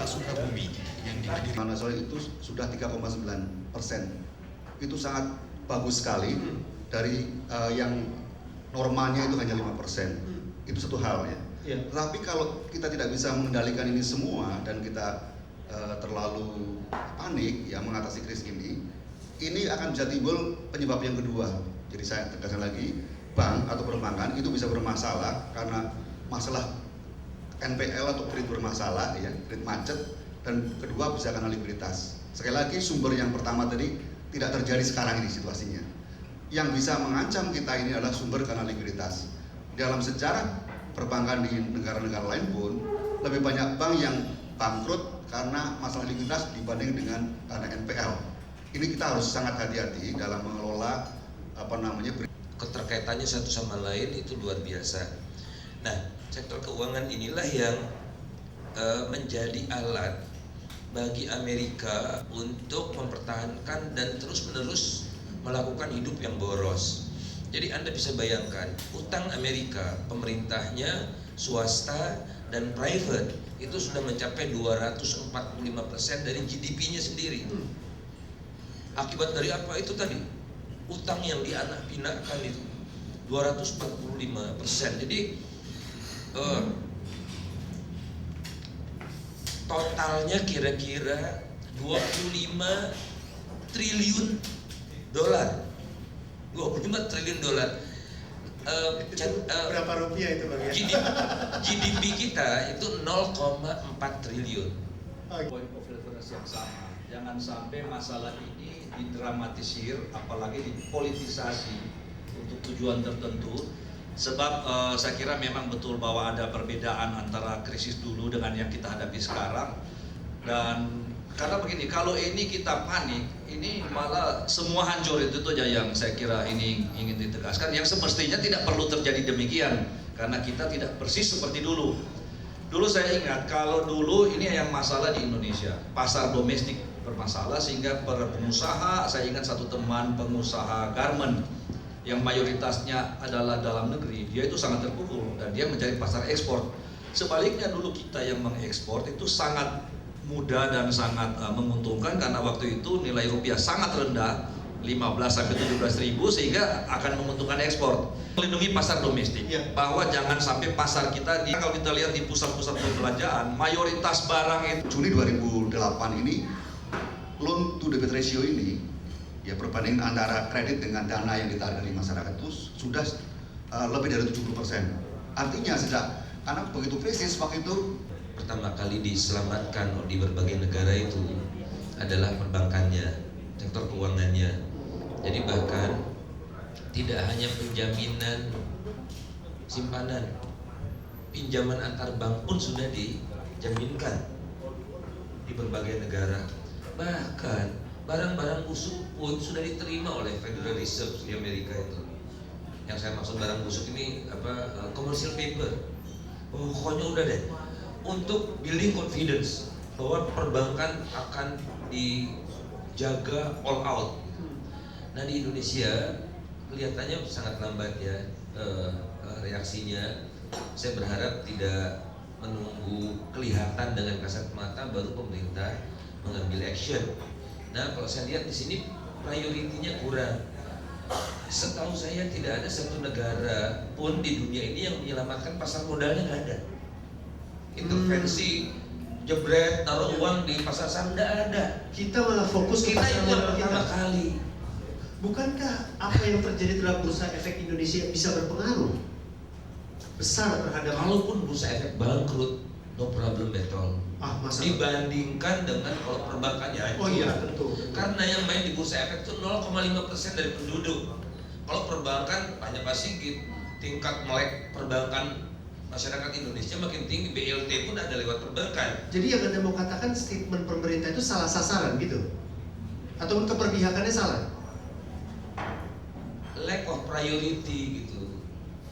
Sukabumi yang dihadiri. Manasol itu sudah 3,9%. Itu sangat bagus sekali dari yang normalnya itu hanya 5%. Itu satu hal ya. Tapi kalau kita tidak bisa mengendalikan ini semua dan kita terlalu panik ya mengatasi krisis ini akan bisa timbul penyebab yang kedua. Jadi saya tegaskan lagi, bank atau perbankan itu bisa bermasalah karena masalah NPL atau kredit bermasalah ya, kredit macet, dan kedua bisa karena likuiditas. Sekali lagi sumber yang pertama tadi tidak terjadi sekarang ini situasinya. Yang bisa mengancam kita ini adalah sumber karena likuiditas. Dalam sejarah perbankan di negara-negara lain pun lebih banyak bank yang bangkrut karena masalah likuiditas dibanding dengan karena NPL. Ini kita harus sangat hati-hati dalam mengelola keterkaitannya satu sama lain itu luar biasa. Nah, sektor keuangan inilah yang menjadi alat bagi Amerika untuk mempertahankan dan terus-menerus melakukan hidup yang boros. Jadi Anda bisa bayangkan, utang Amerika, pemerintahnya, swasta, dan private itu sudah mencapai 245% dari GDP-nya sendiri. Akibat dari apa itu tadi? Utang yang dianak pinakan itu 245%. Jadi totalnya kira-kira 25 triliun dolar. 25 triliun dolar. Berapa rupiah itu Bang ya? GDP kita itu 0,4 triliun. Point of reference yang sama. Jangan sampai masalah ini didramatisir, apalagi dipolitisasi untuk tujuan tertentu. Sebab saya kira memang betul bahwa ada perbedaan antara krisis dulu dengan yang kita hadapi sekarang. Dan karena begini, kalau ini kita panik, ini malah semua hancur. Itu aja yang saya kira ini ingin ditegaskan. Yang semestinya tidak perlu terjadi demikian, karena kita tidak persis seperti dulu. Dulu saya ingat, kalau dulu ini yang masalah di Indonesia, pasar domestik bermasalah sehingga para pengusaha, saya ingat satu teman pengusaha garment yang mayoritasnya adalah dalam negeri, dia itu sangat terpukul dan dia mencari pasar ekspor. Sebaliknya dulu kita yang mengekspor itu sangat mudah dan sangat menguntungkan karena waktu itu nilai rupiah sangat rendah, 15 sampai 17 ribu, sehingga akan menguntungkan ekspor. Melindungi pasar domestik, bahwa jangan sampai pasar kita kalau kita lihat di pusat-pusat perbelanjaan, mayoritas barang itu. Juni 2008 ini loan to deposit ratio ini ya, perbandingan antara kredit dengan dana yang ditarik dari masyarakat itu sudah lebih dari 70%. Artinya karena begitu krisis waktu itu, pertama kali diselamatkan di berbagai negara itu adalah perbankannya, sektor keuangannya. Jadi bahkan tidak hanya penjaminan simpanan, pinjaman antar bank pun sudah dijaminkan di berbagai negara. Bahkan barang-barang busuk pun sudah diterima oleh Federal Reserve di Amerika itu. Yang saya maksud barang busuk ini commercial paper. Pokoknya udah deh, untuk building confidence bahwa perbankan akan dijaga all out. Nah, di Indonesia kelihatannya sangat lambat ya reaksinya. Saya berharap tidak menunggu kelihatan dengan kasat mata baru pemerintah mengambil action. Nah, kalau saya lihat di sini prioritinya kurang. Setahu saya tidak ada satu negara pun di dunia ini yang menyelamatkan pasar modalnya, nggak ada. Intervensi jebret taruh uang di pasar saham nggak ada. Kita malah fokus ke Kita pasar itu yang modal pertama kita. kali. Bukankah apa yang terjadi dalam bursa efek Indonesia bisa berpengaruh besar terhadap Kalaupun bursa efek bangkrut, no problem at all. Dibandingkan dengan kalau perbankannya hancur. Oh iya, tentu. Karena yang main di bursa efek itu 0,5% dari penduduk. Kalau perbankan hanya Pak Sigit, tingkat melek perbankan masyarakat Indonesia makin tinggi, BLT pun ada lewat perbankan. Jadi yang Anda mau katakan statement pemerintah itu salah sasaran gitu? Atau keperpihakannya salah? Lack of priority gitu.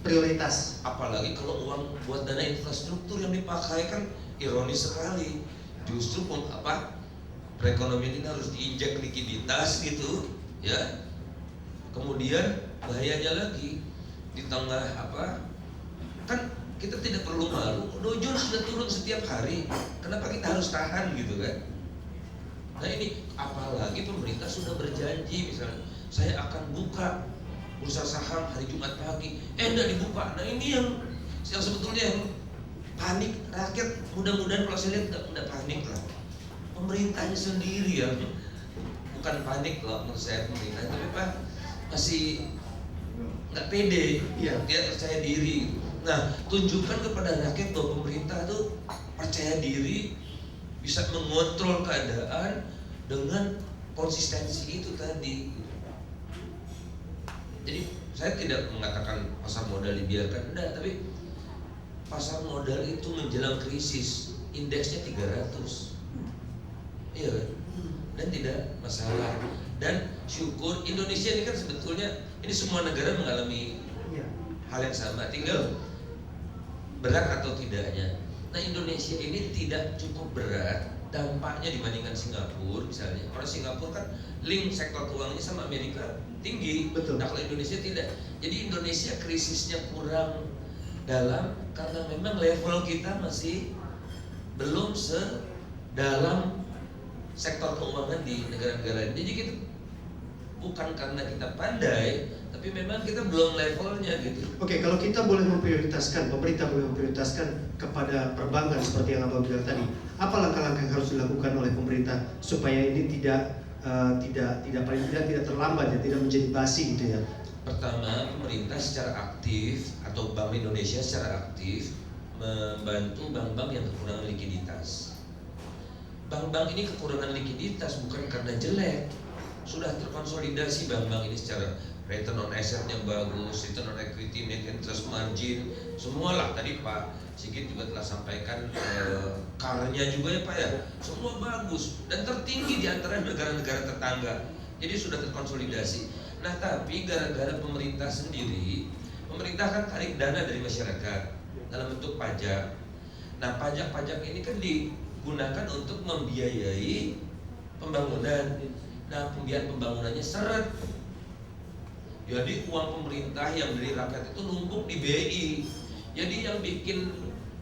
Prioritas. Apalagi kalau uang buat dana infrastruktur yang dipakai, kan ironis sekali. Justru perekonomian ini harus diinjak likuiditas gitu, ya. Kemudian bahayanya lagi di tengah kan kita tidak perlu malu. Dow Jones sudah turun setiap hari, kenapa kita harus tahan gitu kan? Nah ini apalagi pemerintah sudah berjanji, misalnya saya akan buka bursa saham hari Jumat pagi, enggak dibuka. Nah ini yang sebetulnya yang panik rakyat. Mudah-mudahan kalau saya lihat enggak panik lah, pemerintahnya sendiri ya, bukan panik loh menurut saya pemerintah, tapi Pak masih nggak pede, tidak percaya diri. Nah, tunjukkan kepada rakyat bahwa pemerintah itu percaya diri, bisa mengontrol keadaan dengan konsistensi itu tadi. Jadi saya tidak mengatakan pasar modal dibiarkan, enggak, tapi pasar modal itu menjelang krisis indeksnya 300, iya kan? Dan tidak masalah. Dan syukur Indonesia ini kan sebetulnya ini semua negara mengalami hal yang sama, tinggal berat atau tidaknya. Nah Indonesia ini tidak cukup berat dampaknya dibandingkan Singapura misalnya. Orang Singapura kan link sektor keuangannya sama Amerika tinggi. Betul. Nah kalau Indonesia tidak. Jadi Indonesia krisisnya kurang dalam karena memang level kita masih belum sedalam sektor keuangan di negara-negara lain. Jadi kita bukan karena kita pandai, tapi memang kita belum levelnya gitu. Oke, kalau kita boleh memprioritaskan, pemerintah boleh memprioritaskan kepada perbankan seperti yang Abang bilang tadi, apa langkah-langkah yang harus dilakukan oleh pemerintah supaya ini tidak paling tidak terlambat ya, tidak menjadi basi gitu ya? Pertama, pemerintah secara aktif atau Bank Indonesia secara aktif membantu bank-bank yang kekurangan likuiditas. Bank-bank ini kekurangan likuiditas bukan karena jelek, sudah terkonsolidasi bank-bank ini secara return on asset-nya bagus, return on equity, net interest margin, semualah tadi Pak Sigit juga telah sampaikan CAR-nya juga ya Pak ya, semua bagus dan tertinggi di antara negara-negara tetangga. Jadi sudah terkonsolidasi. Nah tapi gara-gara pemerintah sendiri, pemerintah kan tarik dana dari masyarakat dalam bentuk pajak. Nah pajak-pajak ini kan digunakan untuk membiayai pembangunan. Nah pembiayaan pembangunannya seret. Jadi uang pemerintah yang dari rakyat itu numpuk di BI. Jadi yang bikin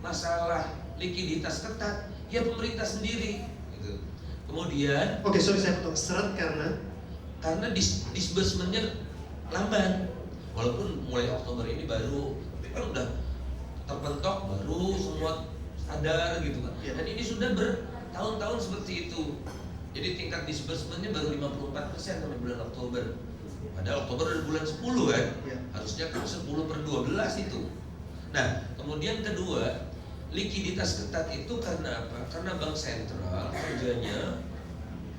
masalah likuiditas ketat ya pemerintah sendiri gitu. Kemudian Oke, sorry saya potong, seret karena disbursementnya lamban. Walaupun mulai Oktober ini baru, tapi kan udah terpentok baru semua sadar gitu kan. Dan ini sudah bertahun-tahun seperti itu. Jadi tingkat disbursementnya baru 54% sampai bulan Oktober. Padahal Oktober udah bulan 10 kan, harusnya kan 10/12 itu. Nah, kemudian kedua, likuiditas ketat itu karena apa? Karena bank sentral kerjanya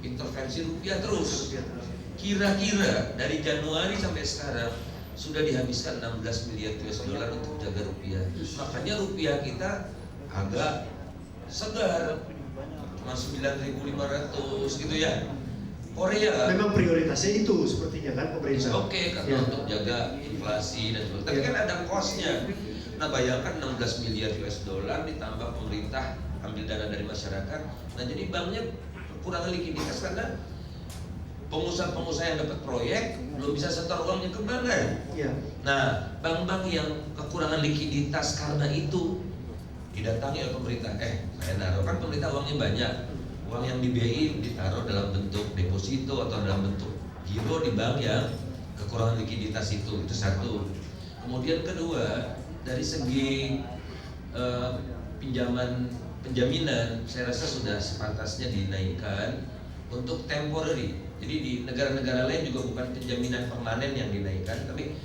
intervensi rupiah terus. Kira-kira dari Januari sampai sekarang sudah dihabiskan 16 miliar US dollar untuk jaga rupiah. Makanya rupiah kita agak segar, cuma 9.500 gitu ya. Korea memang prioritasnya itu sepertinya kan pemerintah. Oke, karena untuk jaga inflasi dan sebagainya. Tapi kan ada cost-nya. Nah bayangkan 16 miliar US dollar ditambah pemerintah ambil dana dari masyarakat. Nah jadi banknya kekurangan likuiditas karena pengusaha-pengusaha yang dapat proyek belum bisa setor uangnya ke bank kan. Nah bank-bank yang kekurangan likuiditas karena itu didatangi oleh pemerintah. Saya naruh kan pemerintah uangnya banyak. Uang yang di BI ditaruh dalam bentuk deposito atau dalam bentuk giro di bank yang kekurangan likuiditas itu satu. Kemudian kedua, dari segi penjaminan saya rasa sudah sepantasnya dinaikkan untuk temporary. Jadi di negara-negara lain juga bukan penjaminan permanen yang dinaikkan, tapi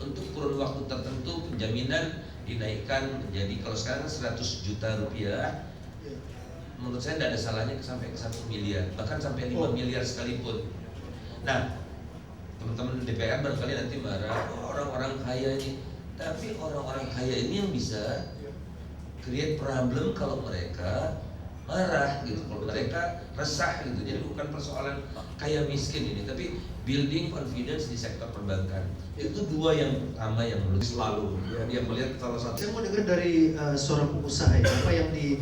untuk kurun waktu tertentu penjaminan dinaikkan menjadi, kalau sekarang 100 juta rupiah, menurut saya tidak ada salahnya sampai ke 1 miliar, bahkan sampai 5 miliar sekalipun. Nah, teman-teman DPR barangkali nanti marah, orang-orang kaya ini. Tapi orang-orang kaya ini yang bisa create problem kalau mereka marah gitu, kalau mereka resah gitu. Jadi bukan persoalan kaya miskin ini, tapi building confidence di sektor perbankan. Itu dua yang pertama yang menurut selalu dia melihat salah satu. Saya mau dengar dari seorang pengusaha ya, apa yang di